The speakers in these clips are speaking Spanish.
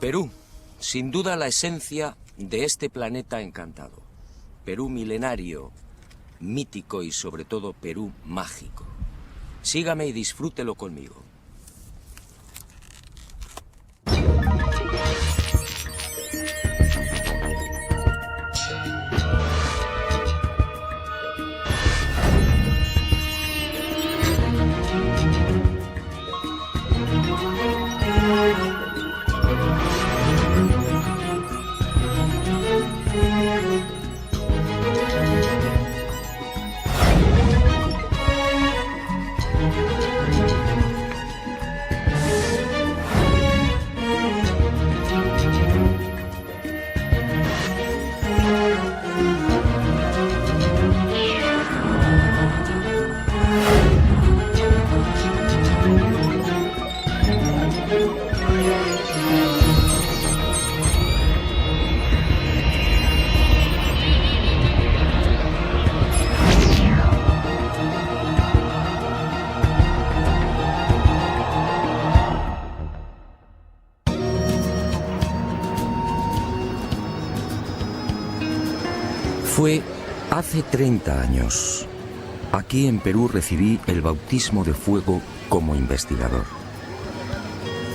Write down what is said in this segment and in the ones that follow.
Perú, sin duda la esencia de este planeta encantado. Perú milenario, mítico y sobre todo Perú mágico. Sígame y disfrútelo conmigo. Fue hace 30 años. Aquí en Perú recibí el bautismo de fuego como investigador.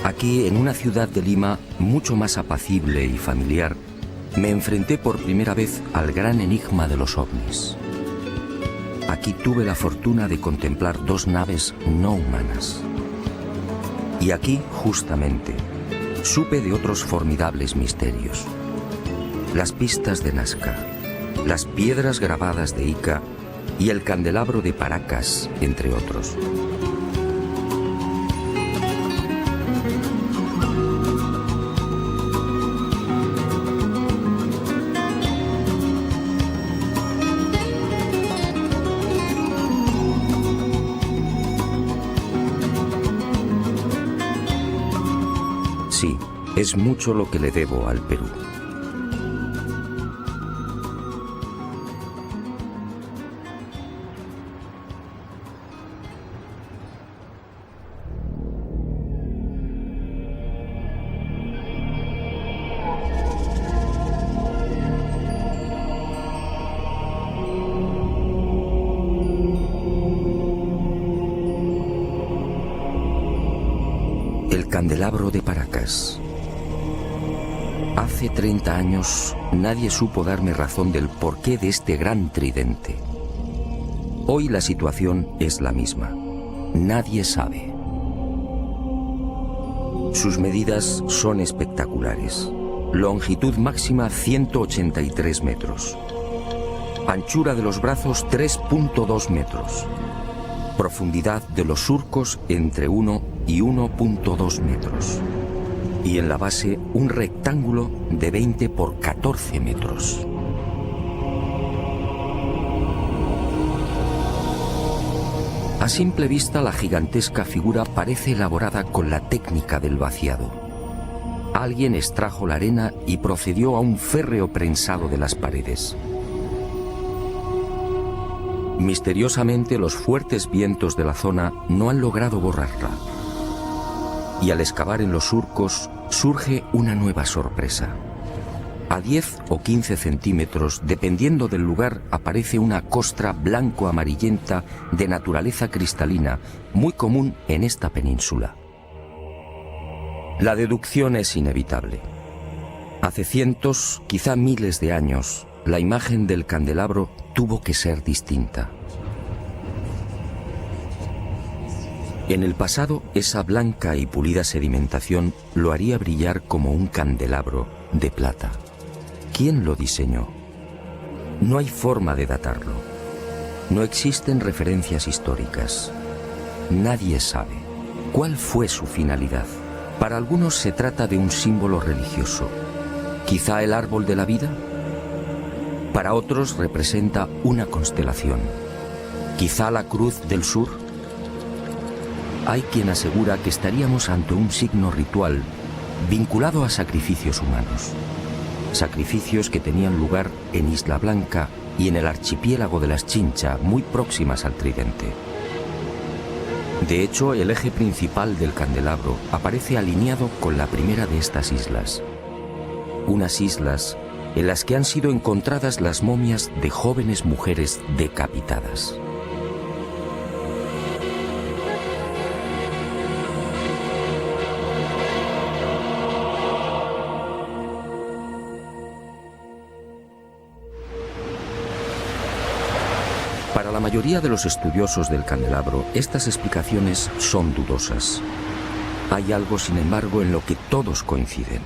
Aquí, en una ciudad de Lima mucho más apacible y familiar, me enfrenté por primera vez al gran enigma de los ovnis. Aquí tuve la fortuna de contemplar dos naves no humanas. Y aquí, justamente, supe de otros formidables misterios. Las pistas de Nazca, las piedras grabadas de Ica y el candelabro de Paracas, entre otros. Sí, es mucho lo que le debo al Perú. El candelabro de Paracas. Hace 30 años nadie supo darme razón del porqué de este gran tridente. Hoy la situación es la misma. Nadie sabe. Sus medidas son espectaculares. Longitud máxima 183 metros. Anchura de los brazos 3.2 metros. Profundidad de los surcos entre 1 y 1.2 metros. Y en la base un rectángulo de 20 por 14 metros. A simple vista la gigantesca figura parece elaborada con la técnica del vaciado. Alguien extrajo la arena y procedió a un férreo prensado de las paredes. Misteriosamente los fuertes vientos de la zona no han logrado borrarla. Y al excavar en los surcos surge una nueva sorpresa. A 10 o 15 centímetros, dependiendo del lugar, aparece una costra blanco-amarillenta de naturaleza cristalina, muy común en esta península. La deducción es inevitable. Hace cientos, quizá miles de años, la imagen del candelabro tuvo que ser distinta. En el pasado, esa blanca y pulida sedimentación lo haría brillar como un candelabro de plata. ¿Quién lo diseñó? No hay forma de datarlo. No existen referencias históricas. Nadie sabe cuál fue su finalidad. Para algunos se trata de un símbolo religioso. ¿Quizá el árbol de la vida? Para otros representa una constelación. ¿Quizá la cruz del sur? Hay quien asegura que estaríamos ante un signo ritual vinculado a sacrificios humanos. Sacrificios que tenían lugar en Isla Blanca y en el archipiélago de las Chincha, muy próximas al tridente. De hecho, el eje principal del candelabro aparece alineado con la primera de estas islas. Unas islas en las que han sido encontradas las momias de jóvenes mujeres decapitadas. Para la mayoría de los estudiosos del candelabro, estas explicaciones son dudosas. Hay algo, sin embargo, en lo que todos coinciden.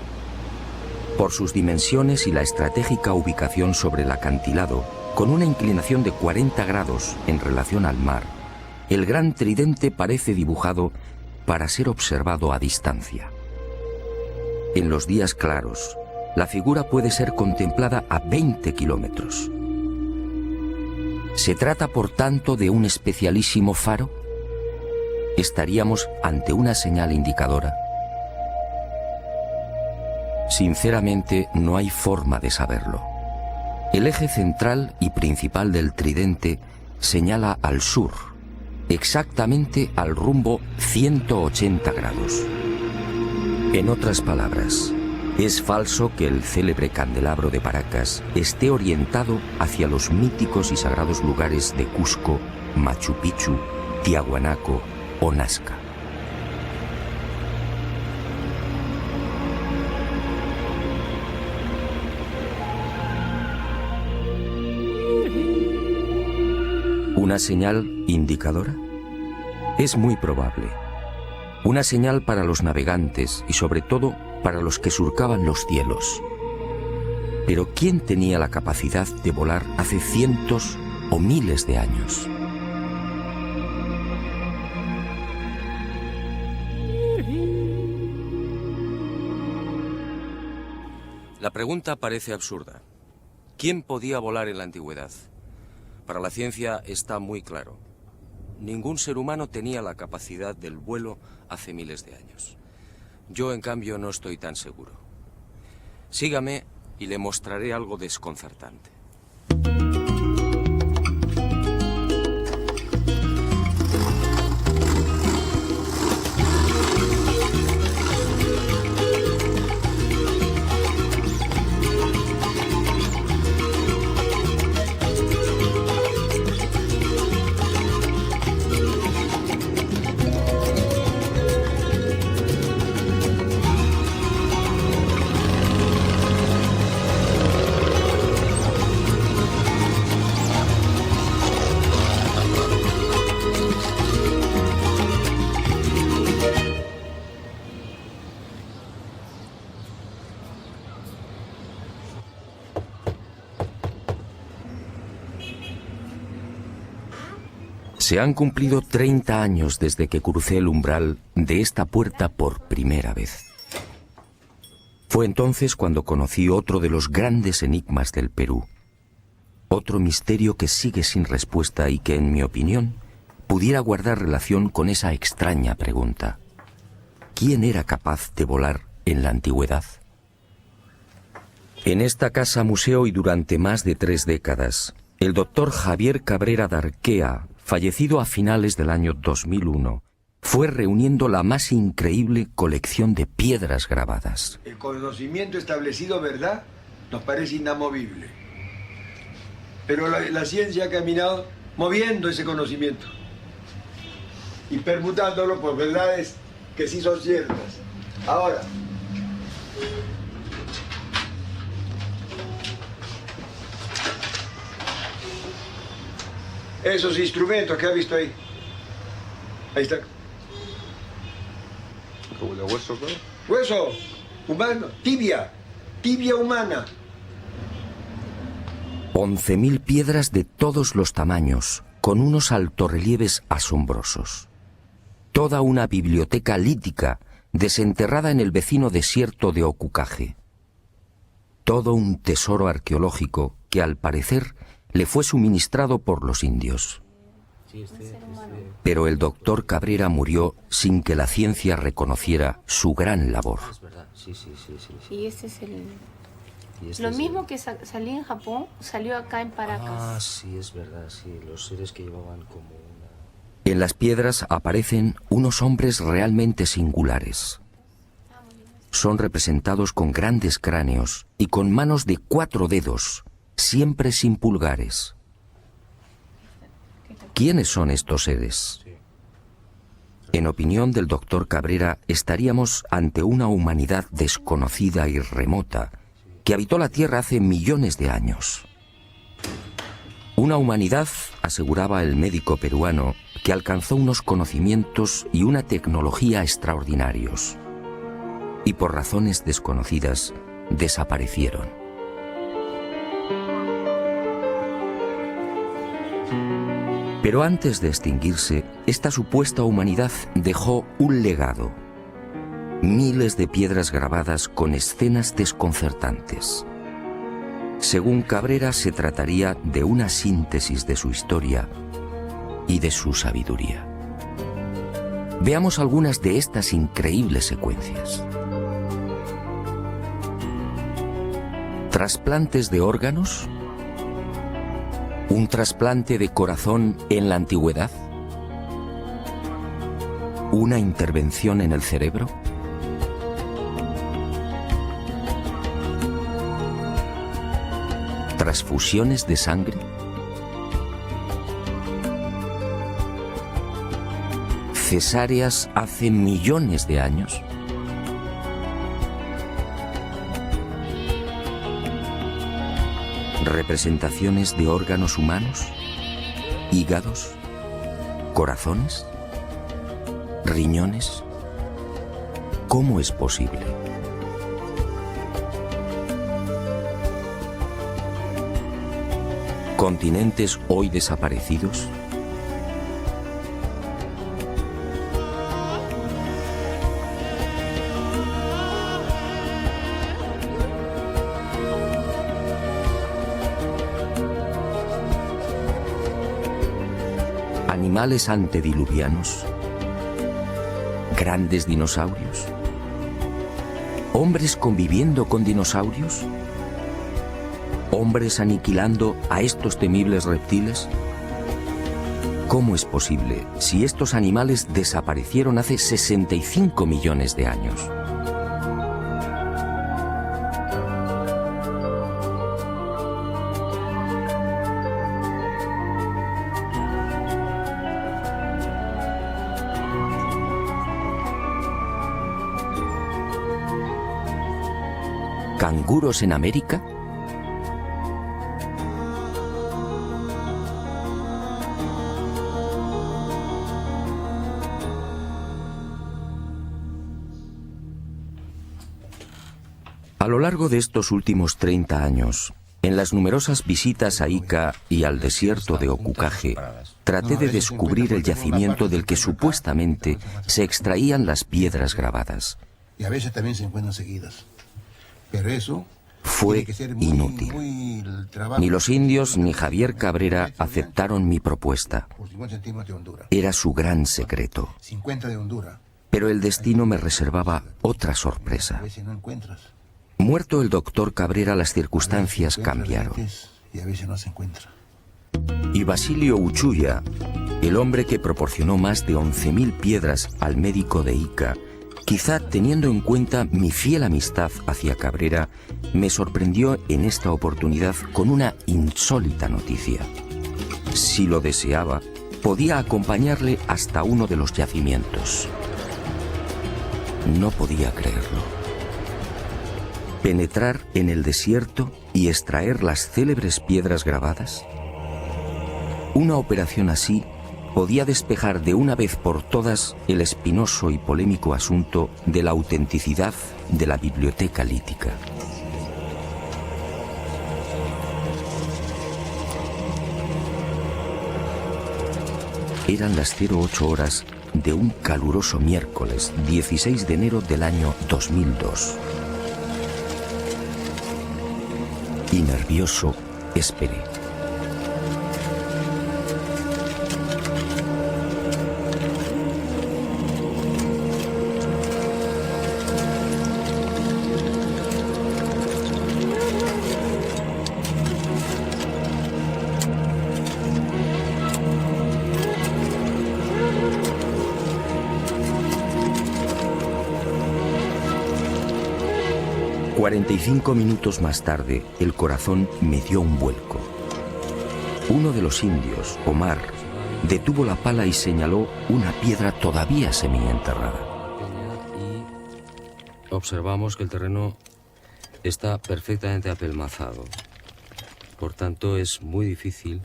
Por sus dimensiones y la estratégica ubicación sobre el acantilado, con una inclinación de 40 grados en relación al mar, el gran tridente parece dibujado para ser observado a distancia. En los días claros, la figura puede ser contemplada a 20 kilómetros. ¿Se trata, por tanto, de un especialísimo faro? ¿Estaríamos ante una señal indicadora? Sinceramente, no hay forma de saberlo. El eje central y principal del tridente señala al sur, exactamente al rumbo 180 grados. En otras palabras, es falso que el célebre candelabro de Paracas esté orientado hacia los míticos y sagrados lugares de Cusco, Machu Picchu, Tiahuanaco o Nazca. ¿Una señal indicadora? Es muy probable. Una señal para los navegantes y sobre todo para los que surcaban los cielos. Pero ¿quién tenía la capacidad de volar hace cientos o miles de años? La pregunta parece absurda. ¿Quién podía volar en la antigüedad? Para la ciencia está muy claro. Ningún ser humano tenía la capacidad del vuelo hace miles de años. Yo, en cambio, no estoy tan seguro. Sígame y le mostraré algo desconcertante. Se han cumplido 30 años desde que crucé el umbral de esta puerta por primera vez. Fue entonces cuando conocí otro de los grandes enigmas del Perú. Otro misterio que sigue sin respuesta y que, en mi opinión, pudiera guardar relación con esa extraña pregunta. ¿Quién era capaz de volar en la antigüedad? En esta casa museo y durante más de 3 décadas, el doctor Javier Cabrera Darquea, fallecido a finales del año 2001, fue reuniendo la más increíble colección de piedras grabadas. El conocimiento establecido, ¿verdad?, nos parece inamovible. Pero la ciencia ha caminado moviendo ese conocimiento y permutándolo por verdades que sí son ciertas. Ahora, esos instrumentos que ha visto ahí. Ahí está. ¿Como de huesos, no? Hueso humano, tibia humana. 11.000 piedras de todos los tamaños, con unos altorrelieves asombrosos. Toda una biblioteca lítica desenterrada en el vecino desierto de Ocucaje. Todo un tesoro arqueológico que, al parecer, le fue suministrado por los indios. Pero el doctor Cabrera murió sin que la ciencia reconociera su gran labor. Es verdad, sí. Y este es el... Lo mismo que salía en Japón, salió acá en Paracas. Ah, sí, es verdad, sí. Los seres que llevaban como una... En las piedras aparecen unos hombres realmente singulares. Son representados con grandes cráneos y con manos de 4 dedos, siempre sin pulgares. ¿Quiénes son estos seres? En opinión del doctor Cabrera, estaríamos ante una humanidad desconocida y remota que habitó la Tierra hace millones de años. Una humanidad, aseguraba el médico peruano, que alcanzó unos conocimientos y una tecnología extraordinarios. Y por razones desconocidas, desaparecieron. Pero antes de extinguirse, esta supuesta humanidad dejó un legado. Miles de piedras grabadas con escenas desconcertantes. Según Cabrera, se trataría de una síntesis de su historia y de su sabiduría. Veamos algunas de estas increíbles secuencias. ¿Trasplantes de órganos? ¿Un trasplante de corazón en la antigüedad? ¿Una intervención en el cerebro? ¿Transfusiones de sangre? ¿Cesáreas hace millones de años? ¿Representaciones de órganos humanos? ¿Hígados? ¿Corazones? ¿Riñones? ¿Cómo es posible? ¿Continentes hoy desaparecidos? ¿Animales antediluvianos? ¿Grandes dinosaurios? ¿Hombres conviviendo con dinosaurios? ¿Hombres aniquilando a estos temibles reptiles? ¿Cómo es posible si estos animales desaparecieron hace 65 millones de años? ¿Canguros en América? A lo largo de estos últimos 30 años, en las numerosas visitas a Ica y al desierto de Ocucaje, traté de descubrir el yacimiento del que supuestamente se extraían las piedras grabadas. Y a veces también se encuentran seguidas. Pero eso fue inútil. Ni los indios ni Javier Cabrera aceptaron mi propuesta. Era su gran secreto. 50 de Honduras. Pero el destino me reservaba otra sorpresa. A veces no encuentras. Muerto el doctor Cabrera, las circunstancias cambiaron. Y a veces no se encuentra. Y Basilio Uchuya, el hombre que proporcionó más de 11.000 piedras al médico de Ica, quizá teniendo en cuenta mi fiel amistad hacia Cabrera, me sorprendió en esta oportunidad con una insólita noticia. Si lo deseaba, podía acompañarle hasta uno de los yacimientos. No podía creerlo. ¿Penetrar en el desierto y extraer las célebres piedras grabadas? Una operación así podía despejar de una vez por todas el espinoso y polémico asunto de la autenticidad de la biblioteca lítica. Eran las 08 horas de un caluroso miércoles 16 de enero del año 2002. Y nervioso, esperé. 45 minutos más tarde, el corazón me dio un vuelco. Uno de los indios, Omar, detuvo la pala y señaló una piedra todavía semienterrada. Y observamos que el terreno está perfectamente apelmazado. Por tanto, es muy difícil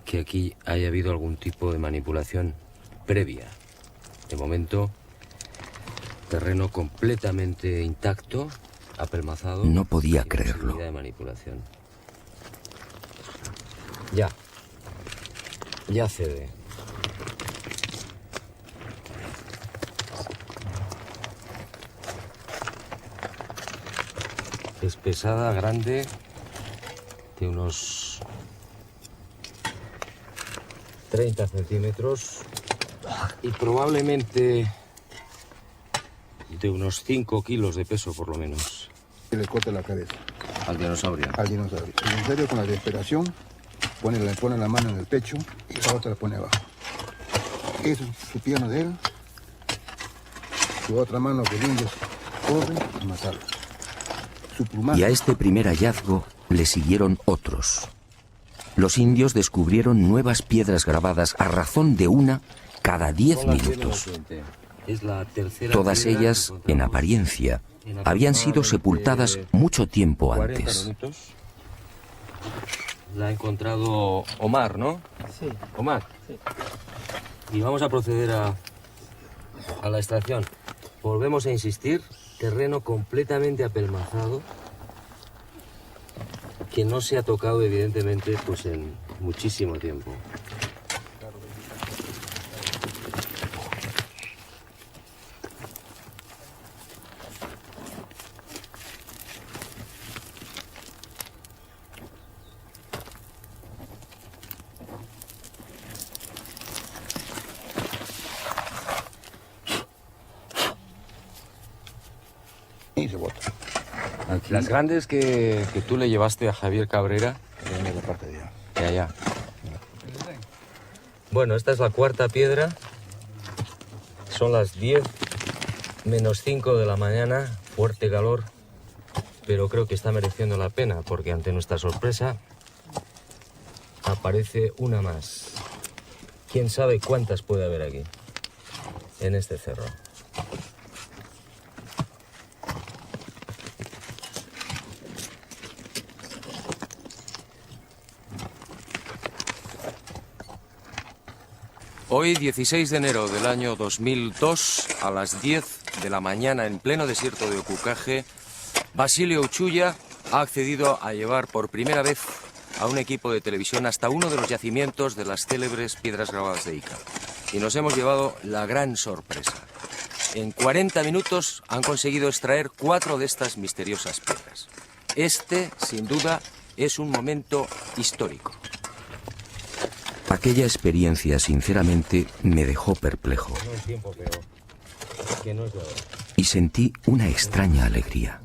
que aquí haya habido algún tipo de manipulación previa. De momento, terreno completamente intacto, apelmazado. No podía sin creerlo. posibilidad de manipulación. Ya cede. Es pesada, grande, de unos 30 centímetros y probablemente de unos 5 kilos de peso por lo menos. Le corta la cabeza Al dinosaurio. al dinosaurio. El dinosaurio con la desesperación pone la mano en el pecho y la otra la pone abajo. Eso es su pierna de él. Su otra mano que el indio corre a matarlo. Su plumaje. Y a este primer hallazgo le siguieron otros. Los indios descubrieron nuevas piedras grabadas a razón de una cada 10 minutos. Es la tercera Todas piedra ellas, que en encontramos. apariencia, habían sido sepultadas mucho tiempo 40 antes. minutos. La ha encontrado Omar, ¿no? Sí. Omar. Sí. Y vamos a proceder a la extracción. Volvemos a insistir, terreno completamente apelmazado, que no se ha tocado evidentemente pues en muchísimo tiempo. Y se bota. Las grandes que tú le llevaste a Javier Cabrera, En la parte de allá. de allá. Bueno, esta es la cuarta piedra. Son las 10 menos 5 de la mañana, fuerte calor, pero creo que está mereciendo la pena porque ante nuestra sorpresa aparece una más. ¿Quién sabe cuántas puede haber aquí, en este cerro? Hoy, 16 de enero del año 2002, a las 10 de la mañana, en pleno desierto de Ocucaje, Basilio Uchuya ha accedido a llevar por primera vez a un equipo de televisión hasta uno de los yacimientos de las célebres piedras grabadas de Ica. Y nos hemos llevado la gran sorpresa. En 40 minutos han conseguido extraer 4 de estas misteriosas piedras. Este, sin duda, es un momento histórico. Aquella experiencia, sinceramente, me dejó perplejo No el tiempo, pero que no es de ahora. y sentí una extraña alegría.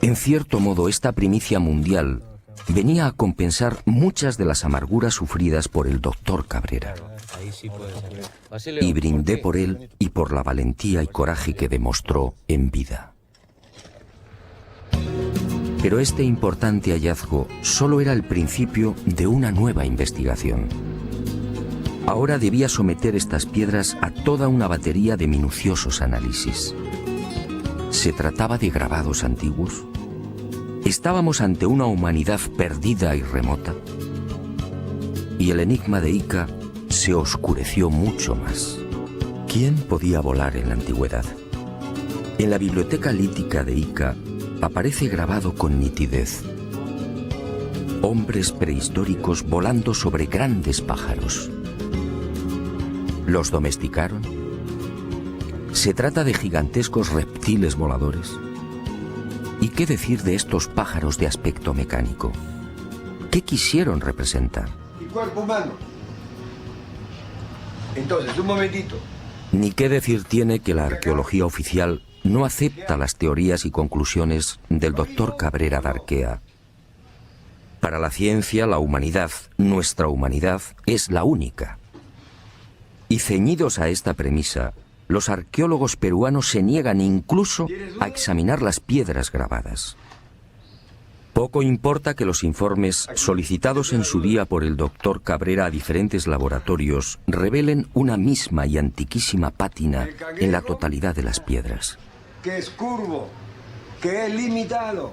En cierto modo, esta primicia mundial venía a compensar muchas de las amarguras sufridas por el doctor Cabrera. Ahí sí puede ser. Basilio, Y brindé qué? por él y por la valentía y coraje que demostró en vida. Pero este importante hallazgo solo era el principio de una nueva investigación. Ahora debía someter estas piedras a toda una batería de minuciosos análisis. ¿Se trataba de grabados antiguos? ¿Estábamos ante una humanidad perdida y remota? Y el enigma de Ica se oscureció mucho más. ¿Quién podía volar en la antigüedad? En la biblioteca lítica de Ica aparece grabado con nitidez: hombres prehistóricos volando sobre grandes pájaros. ¿Los domesticaron? ¿Se trata de gigantescos reptiles voladores? ¿Y qué decir de estos pájaros de aspecto mecánico? ¿Qué quisieron representar? El cuerpo humano. Entonces, un momentito. Ni qué decir tiene que la arqueología oficial no acepta las teorías y conclusiones del doctor Cabrera de Arquea. Para la ciencia, la humanidad, nuestra humanidad, es la única. Y ceñidos a esta premisa, los arqueólogos peruanos se niegan incluso a examinar las piedras grabadas. Poco importa que los informes solicitados en su día por el doctor Cabrera a diferentes laboratorios revelen una misma y antiquísima pátina en la totalidad de las piedras. Que es curvo, que es limitado.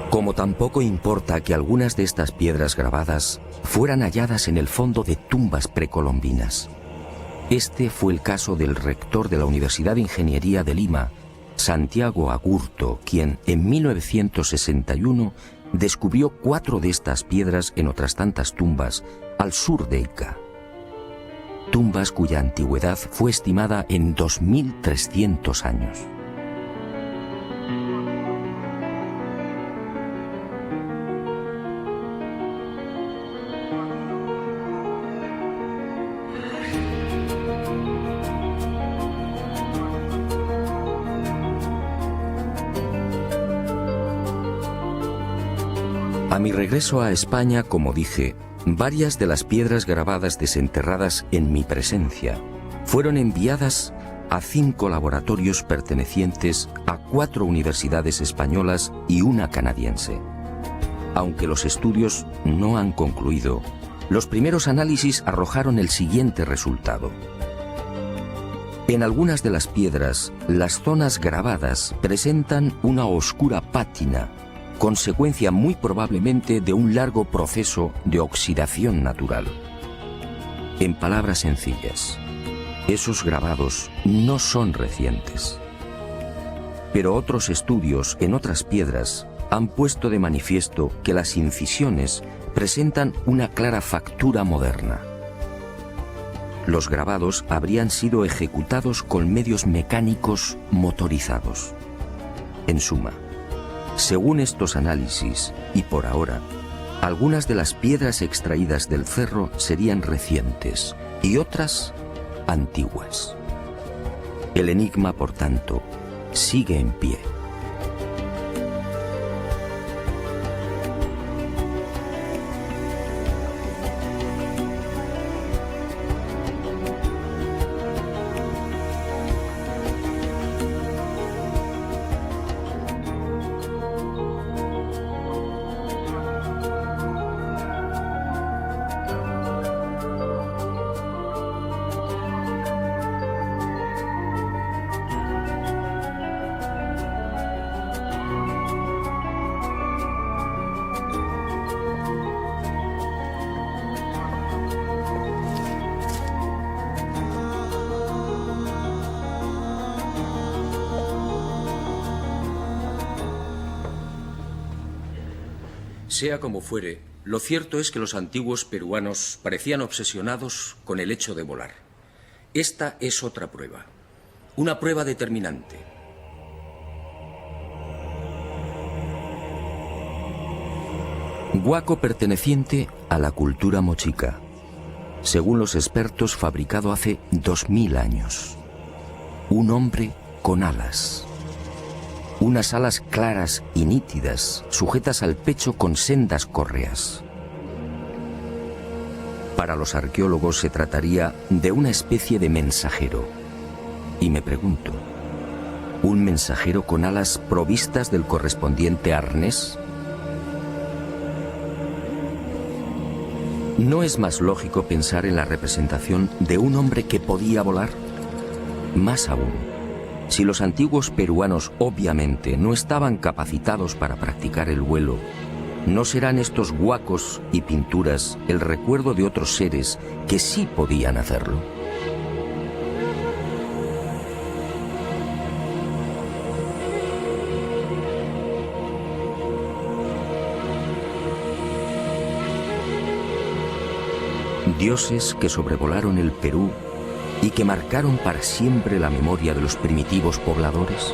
Como tampoco importa que algunas de estas piedras grabadas fueran halladas en el fondo de tumbas precolombinas. Este fue el caso del rector de la Universidad de Ingeniería de Lima, Santiago Agurto, quien en 1961 descubrió 4 de estas piedras en otras tantas tumbas al sur de Ica. Tumbas cuya antigüedad fue estimada en 2.300 años. A mi regreso a España, como dije, varias de las piedras grabadas desenterradas en mi presencia fueron enviadas a 5 laboratorios pertenecientes a 4 universidades españolas y una canadiense. Aunque los estudios no han concluido, los primeros análisis arrojaron el siguiente resultado. En algunas de las piedras, las zonas grabadas presentan una oscura pátina, consecuencia muy probablemente de un largo proceso de oxidación natural. En palabras sencillas, esos grabados no son recientes. Pero otros estudios en otras piedras han puesto de manifiesto que las incisiones presentan una clara factura moderna. Los grabados habrían sido ejecutados con medios mecánicos motorizados. En suma, según estos análisis, y por ahora, algunas de las piedras extraídas del cerro serían recientes y otras antiguas. El enigma, por tanto, sigue en pie. Sea como fuere, lo cierto es que los antiguos peruanos parecían obsesionados con el hecho de volar. Esta es otra prueba, una prueba determinante. Guaco perteneciente a la cultura mochica, según los expertos fabricado hace 2000 años. Un hombre con alas. Unas alas claras y nítidas, sujetas al pecho con sendas correas. Para los arqueólogos se trataría de una especie de mensajero. Y me pregunto, ¿un mensajero con alas provistas del correspondiente arnés? ¿No es más lógico pensar en la representación de un hombre que podía volar? Más aún, si los antiguos peruanos obviamente no estaban capacitados para practicar el vuelo, ¿no serán estos guacos y pinturas el recuerdo de otros seres que sí podían hacerlo? Dioses que sobrevolaron el Perú y que marcaron para siempre la memoria de los primitivos pobladores.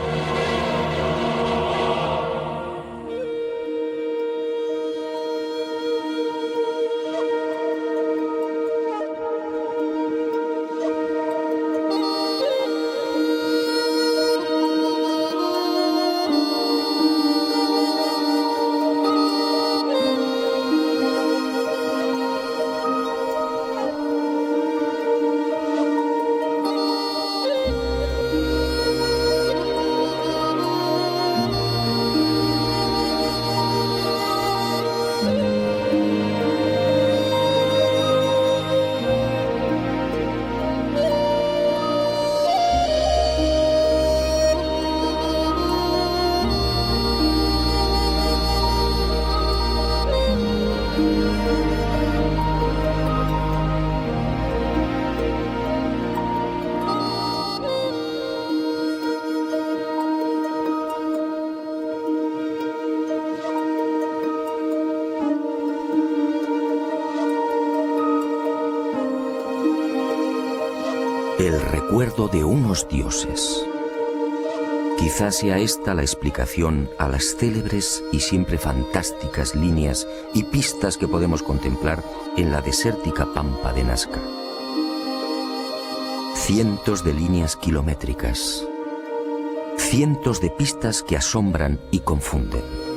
El recuerdo de unos dioses. Quizás sea esta la explicación a las célebres y siempre fantásticas líneas y pistas que podemos contemplar en la desértica pampa de Nazca. Cientos de líneas kilométricas, cientos de pistas que asombran y confunden.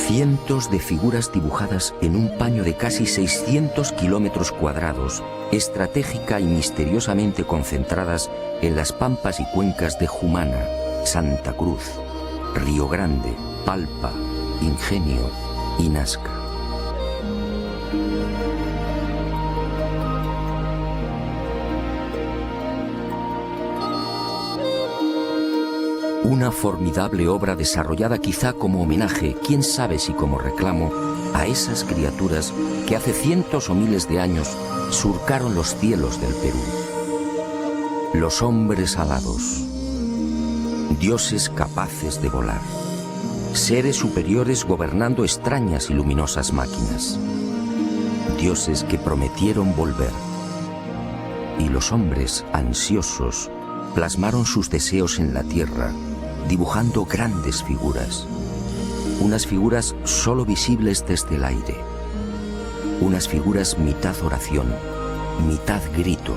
Cientos de figuras dibujadas en un paño de casi 600 kilómetros cuadrados, estratégica y misteriosamente concentradas en las pampas y cuencas de Jumana, Santa Cruz, Río Grande, Palpa, Ingenio y Nazca. Una formidable obra desarrollada quizá como homenaje, quién sabe si como reclamo, a esas criaturas que hace cientos o miles de años surcaron los cielos del Perú. Los hombres alados, dioses capaces de volar, seres superiores gobernando extrañas y luminosas máquinas, dioses que prometieron volver. Y los hombres ansiosos plasmaron sus deseos en la tierra, dibujando grandes figuras, unas figuras solo visibles desde el aire, unas figuras mitad oración, mitad grito.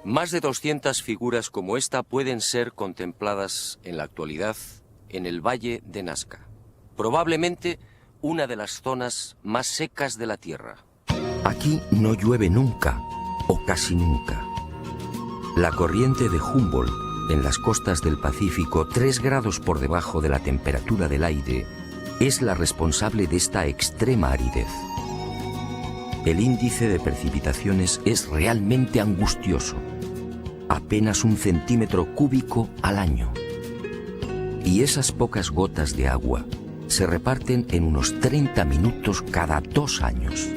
Más de 200 figuras como esta pueden ser contempladas en la actualidad en el Valle de Nazca, probablemente una de las zonas más secas de la Tierra. Aquí no llueve nunca, o casi nunca. La corriente de Humboldt en las costas del Pacífico, 3 grados por debajo de la temperatura del aire, es la responsable de esta extrema aridez. El índice de precipitaciones es realmente angustioso, apenas 1 centímetro cúbico al año. Y esas pocas gotas de agua se reparten en unos 30 minutos cada 2 años.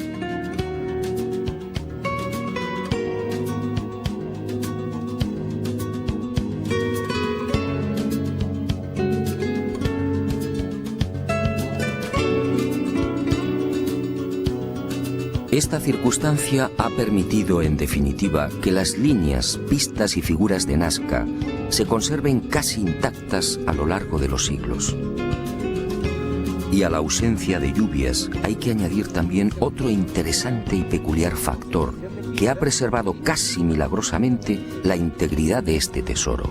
Esta circunstancia ha permitido, en definitiva, que las líneas, pistas y figuras de Nazca se conserven casi intactas a lo largo de los siglos. Y a la ausencia de lluvias hay que añadir también otro interesante y peculiar factor que ha preservado casi milagrosamente la integridad de este tesoro.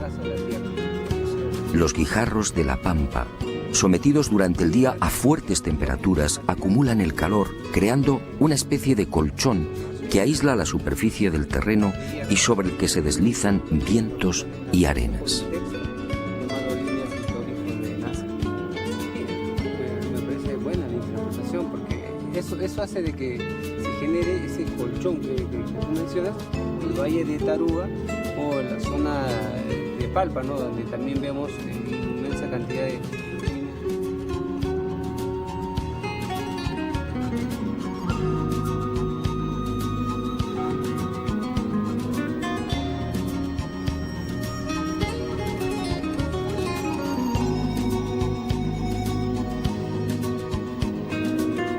Los guijarros de la pampa, sometidos durante el día a fuertes temperaturas, acumulan el calor, creando una especie de colchón que aísla la superficie del terreno y sobre el que se deslizan vientos y arenas. Me parece buena la interpretación porque eso hace de que se genere ese colchón que tú mencionas, el Valle de Taruga o la zona de Palpa, ¿no? Donde también vemos inmensa cantidad de...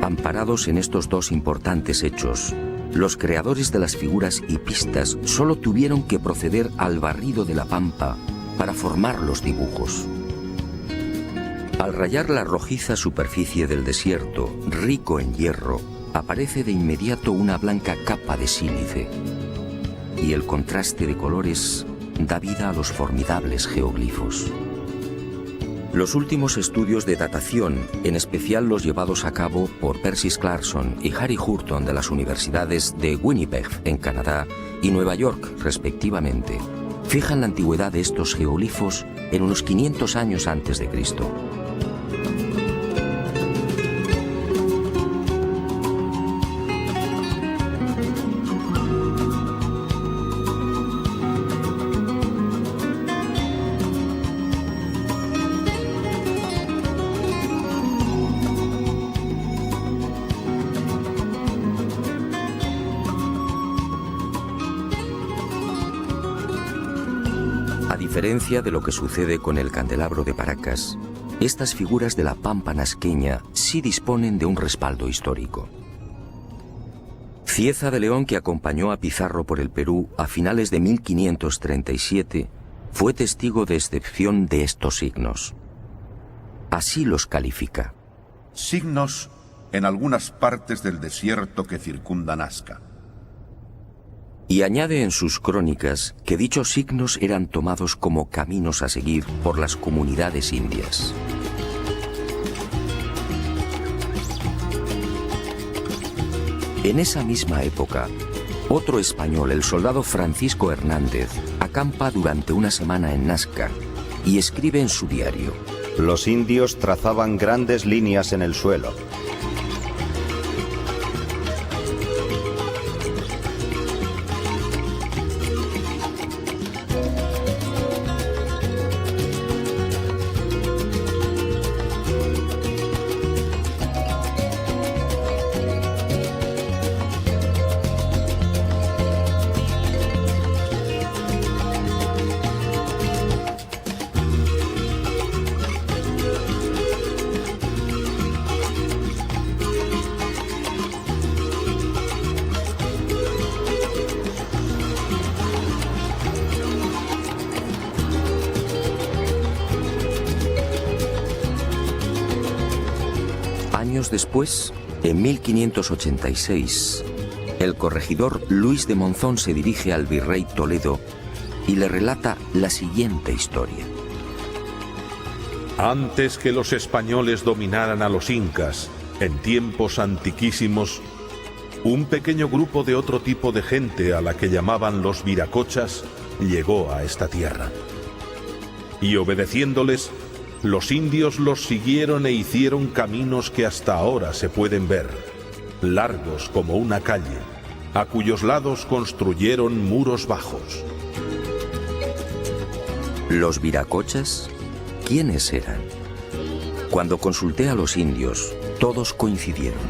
Amparados en estos dos importantes hechos, los creadores de las figuras hipistas solo tuvieron que proceder al barrido de la pampa para formar los dibujos. Al rayar la rojiza superficie del desierto, rico en hierro, aparece de inmediato una blanca capa de sílice, y el contraste de colores da vida a los formidables geoglifos. Los últimos estudios de datación, en especial los llevados a cabo por Percy Clarkson y Harry Hurton de las universidades de Winnipeg, en Canadá, y Nueva York, respectivamente, fijan la antigüedad de estos geoglifos en unos 500 años antes de Cristo. A diferencia de lo que sucede con el candelabro de Paracas, estas figuras de la pampa nasqueña sí disponen de un respaldo histórico. Cieza de León, que acompañó a Pizarro por el Perú a finales de 1537, fue testigo de excepción de estos signos. Así los califica. Signos en algunas partes del desierto que circunda Nazca. Y añade en sus crónicas que dichos signos eran tomados como caminos a seguir por las comunidades indias. En esa misma época, otro español, el soldado Francisco Hernández, acampa durante una semana en Nazca y escribe en su diario: Los indios trazaban grandes líneas en el suelo. Años después, en 1586, el corregidor Luis de Monzón se dirige al virrey Toledo y le relata la siguiente historia. Antes que los españoles dominaran a los incas, en tiempos antiquísimos, un pequeño grupo de otro tipo de gente a la que llamaban los viracochas llegó a esta tierra. Y obedeciéndoles, los indios los siguieron e hicieron caminos que hasta ahora se pueden ver, largos como una calle, a cuyos lados construyeron muros bajos. ¿Los viracochas? ¿Quiénes eran? Cuando consulté a los indios, todos coincidieron.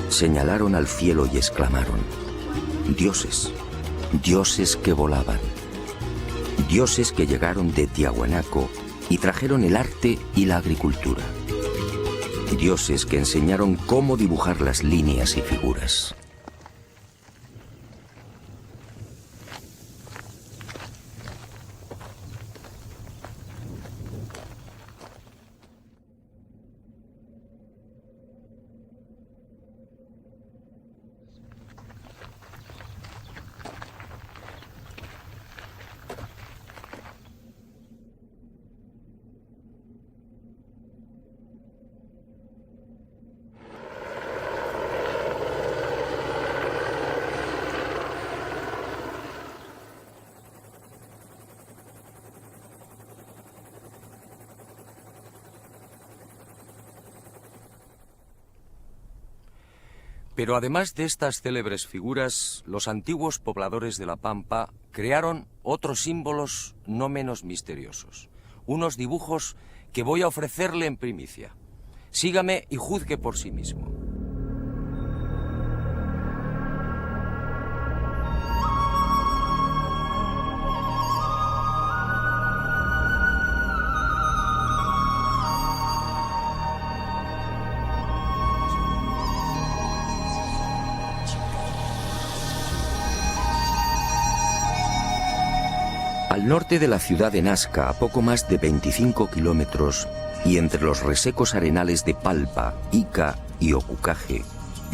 Señalaron al cielo y exclamaron: dioses, dioses que volaban, dioses que llegaron de Tiahuanaco y trajeron el arte y la agricultura, dioses que enseñaron cómo dibujar las líneas y figuras. Pero además de estas célebres figuras, los antiguos pobladores de La Pampa crearon otros símbolos no menos misteriosos. Unos dibujos que voy a ofrecerle en primicia. Sígame y juzgue por sí mismo. Al norte de la ciudad de Nazca, a poco más de 25 kilómetros, y entre los resecos arenales de Palpa, Ica y Ocucaje,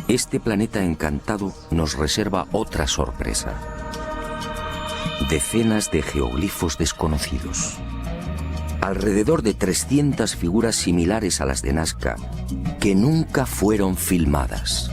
este planeta encantado nos reserva otra sorpresa. Decenas de geoglifos desconocidos. Alrededor de 300 figuras similares a las de Nazca, que nunca fueron filmadas.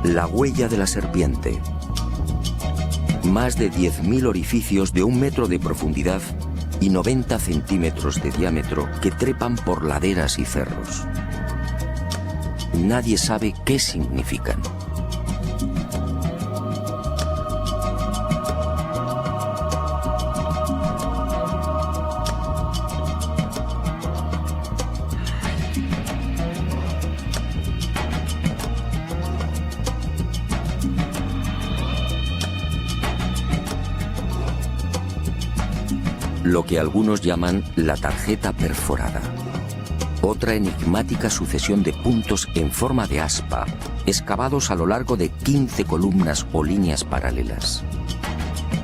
La huella de la serpiente. Más de 10.000 orificios de 1 metro de profundidad y 90 centímetros de diámetro que trepan por laderas y cerros. Nadie sabe qué significan. Lo que algunos llaman la tarjeta perforada. Otra enigmática sucesión de puntos en forma de aspa, excavados a lo largo de 15 columnas o líneas paralelas.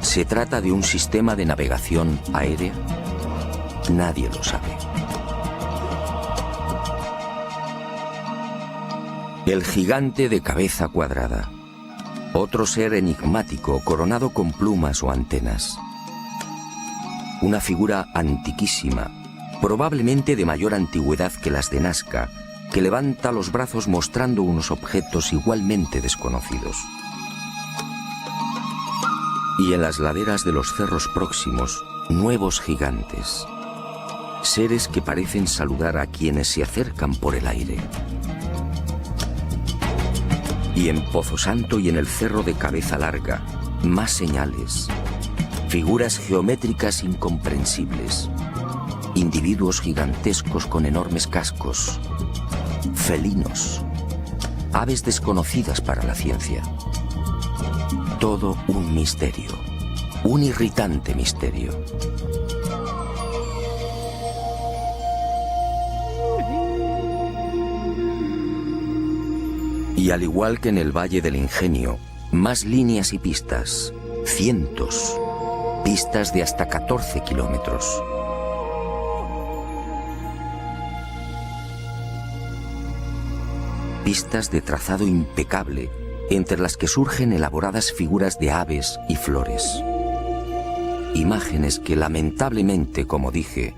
¿Se trata de un sistema de navegación aérea? Nadie lo sabe. El gigante de cabeza cuadrada. Otro ser enigmático coronado con plumas o antenas. Una figura antiquísima, probablemente de mayor antigüedad que las de Nazca, que levanta los brazos mostrando unos objetos igualmente desconocidos. Y en las laderas de los cerros próximos, nuevos gigantes. Seres que parecen saludar a quienes se acercan por el aire. Y en Pozo Santo y en el cerro de Cabeza Larga, más señales. Figuras geométricas incomprensibles, individuos gigantescos con enormes cascos, felinos, aves desconocidas para la ciencia. Todo un misterio, un irritante misterio. Y al igual que en el Valle del Ingenio, más líneas y pistas, cientos. Pistas de hasta 14 kilómetros. Pistas de trazado impecable, entre las que surgen elaboradas figuras de aves y flores. Imágenes que lamentablemente, como dije,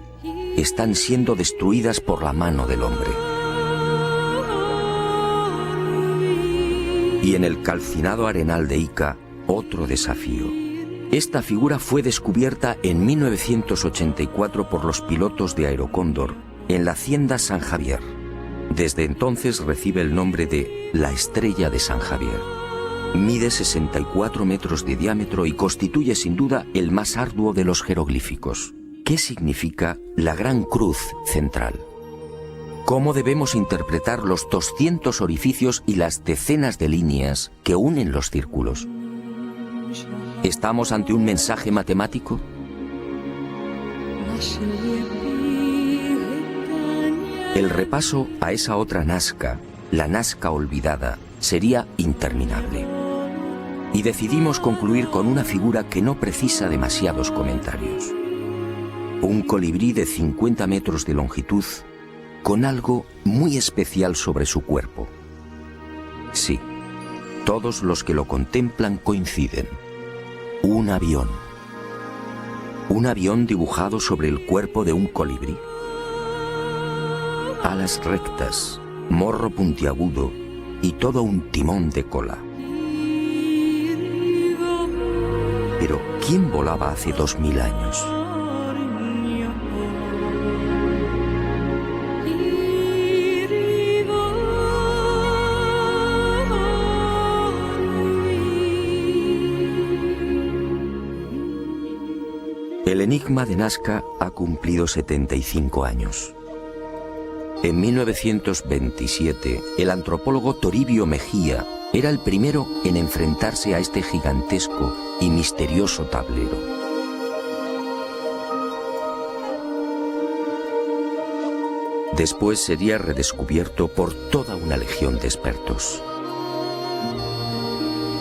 están siendo destruidas por la mano del hombre. Y en el calcinado arenal de Ica, otro desafío. Esta figura fue descubierta en 1984 por los pilotos de Aerocóndor en la hacienda San Javier. Desde entonces recibe el nombre de la Estrella de San Javier. Mide 64 metros de diámetro y constituye sin duda el más arduo de los jeroglíficos. ¿Qué significa la Gran Cruz central? ¿Cómo debemos interpretar los 200 orificios y las decenas de líneas que unen los círculos? ¿Estamos ante un mensaje matemático? El repaso a esa otra Nazca, la Nazca olvidada, sería interminable. Y decidimos concluir con una figura que no precisa demasiados comentarios. Un colibrí de 50 metros de longitud, con algo muy especial sobre su cuerpo. Sí, todos los que lo contemplan coinciden. Un avión. Un avión dibujado sobre el cuerpo de un colibrí. Alas rectas, morro puntiagudo y todo un timón de cola. Pero, ¿quién volaba hace 2000 años? El enigma de Nazca ha cumplido 75 años. En 1927, el antropólogo Toribio Mejía era el primero en enfrentarse a este gigantesco y misterioso tablero. Después sería redescubierto por toda una legión de expertos.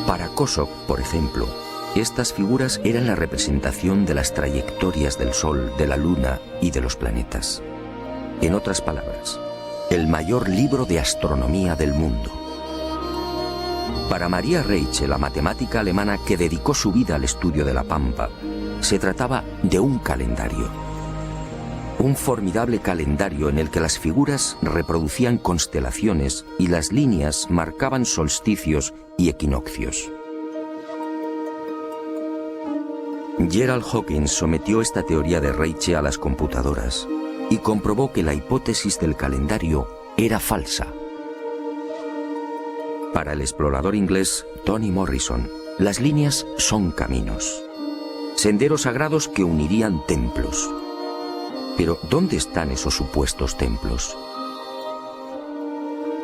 Para Kosok, por ejemplo, estas figuras eran la representación de las trayectorias del Sol, de la Luna y de los planetas. En otras palabras, el mayor libro de astronomía del mundo. Para Maria Reiche, la matemática alemana que dedicó su vida al estudio de la Pampa, se trataba de un calendario. Un formidable calendario en el que las figuras reproducían constelaciones y las líneas marcaban solsticios y equinoccios. Gerald Hawkins sometió esta teoría de Reiche a las computadoras y comprobó que la hipótesis del calendario era falsa. Para el explorador inglés Tony Morrison, las líneas son caminos, senderos sagrados que unirían templos. Pero, ¿dónde están esos supuestos templos?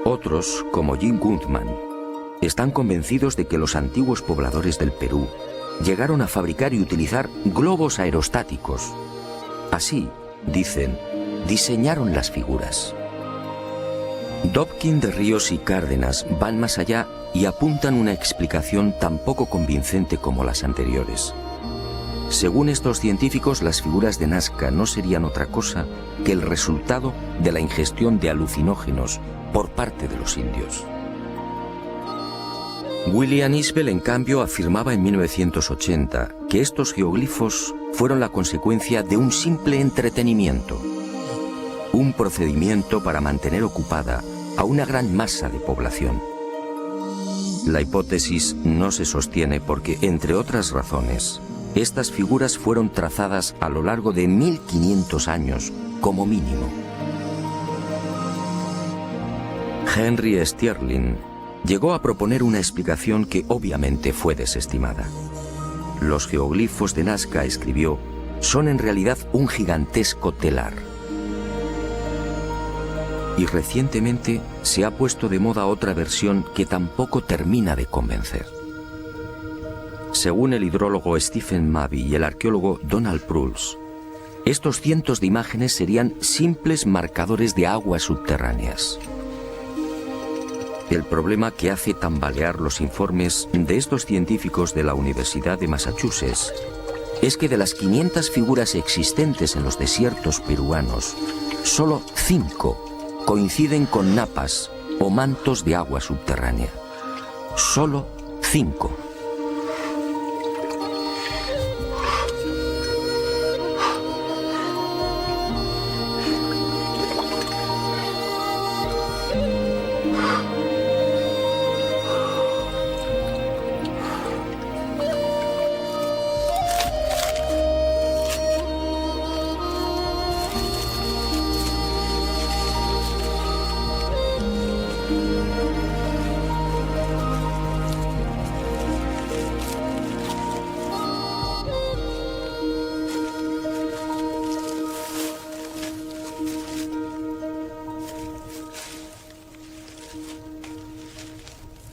Otros, como Jim Gutman, están convencidos de que los antiguos pobladores del Perú llegaron a fabricar y utilizar globos aerostáticos. Así, dicen, diseñaron las figuras. Dobkin de Ríos y Cárdenas van más allá y apuntan una explicación tan poco convincente como las anteriores. Según estos científicos, las figuras de Nazca no serían otra cosa que el resultado de la ingestión de alucinógenos por parte de los indios. William Isbell, en cambio, afirmaba en 1980 que estos geoglifos fueron la consecuencia de un simple entretenimiento, un procedimiento para mantener ocupada a una gran masa de población. La hipótesis no se sostiene porque, entre otras razones, estas figuras fueron trazadas a lo largo de 1500 años como mínimo. Henry Sterling llegó a proponer una explicación que obviamente fue desestimada. Los geoglifos de Nazca, escribió, son en realidad un gigantesco telar. Y recientemente se ha puesto de moda otra versión que tampoco termina de convencer. Según el hidrólogo Stephen Mabey y el arqueólogo Donald Prulls, estos cientos de imágenes serían simples marcadores de aguas subterráneas. El problema que hace tambalear los informes de estos científicos de la Universidad de Massachusetts es que de las 500 figuras existentes en los desiertos peruanos, solo 5 coinciden con napas o mantos de agua subterránea. Solo 5.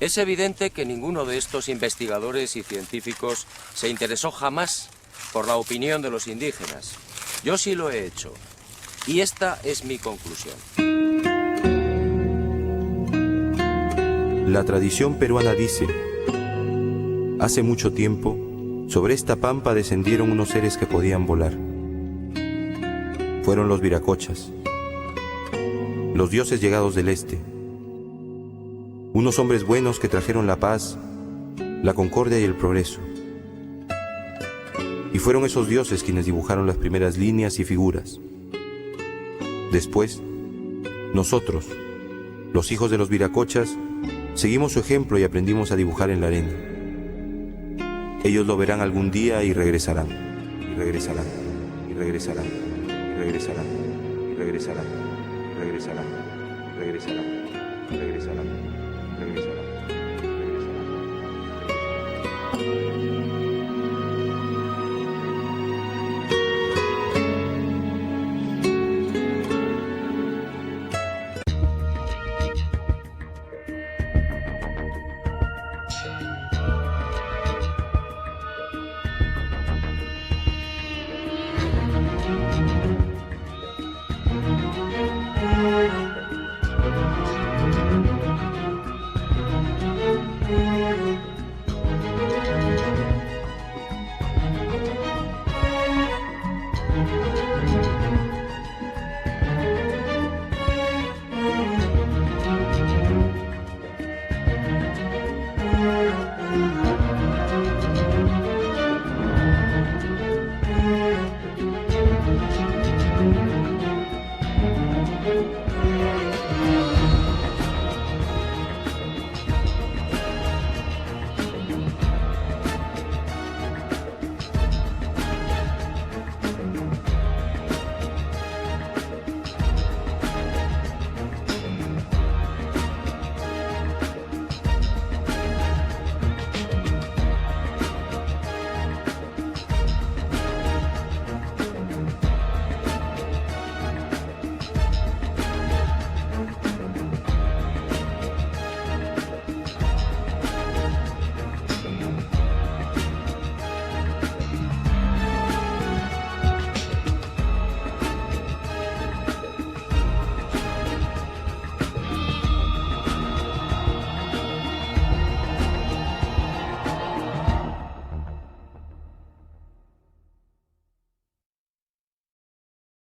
Es evidente que ninguno de estos investigadores y científicos se interesó jamás por la opinión de los indígenas. Yo sí lo he hecho. Y esta es mi conclusión. La tradición peruana dice: hace mucho tiempo, sobre esta pampa descendieron unos seres que podían volar. Fueron los viracochas, los dioses llegados del este. Unos hombres buenos que trajeron la paz, la concordia y el progreso. Y fueron esos dioses quienes dibujaron las primeras líneas y figuras. Después, nosotros, los hijos de los viracochas, seguimos su ejemplo y aprendimos a dibujar en la arena. Ellos lo verán algún día y regresarán, y regresarán, y regresarán, y regresarán, y regresarán, y regresarán, y regresarán, y regresarán, y regresarán.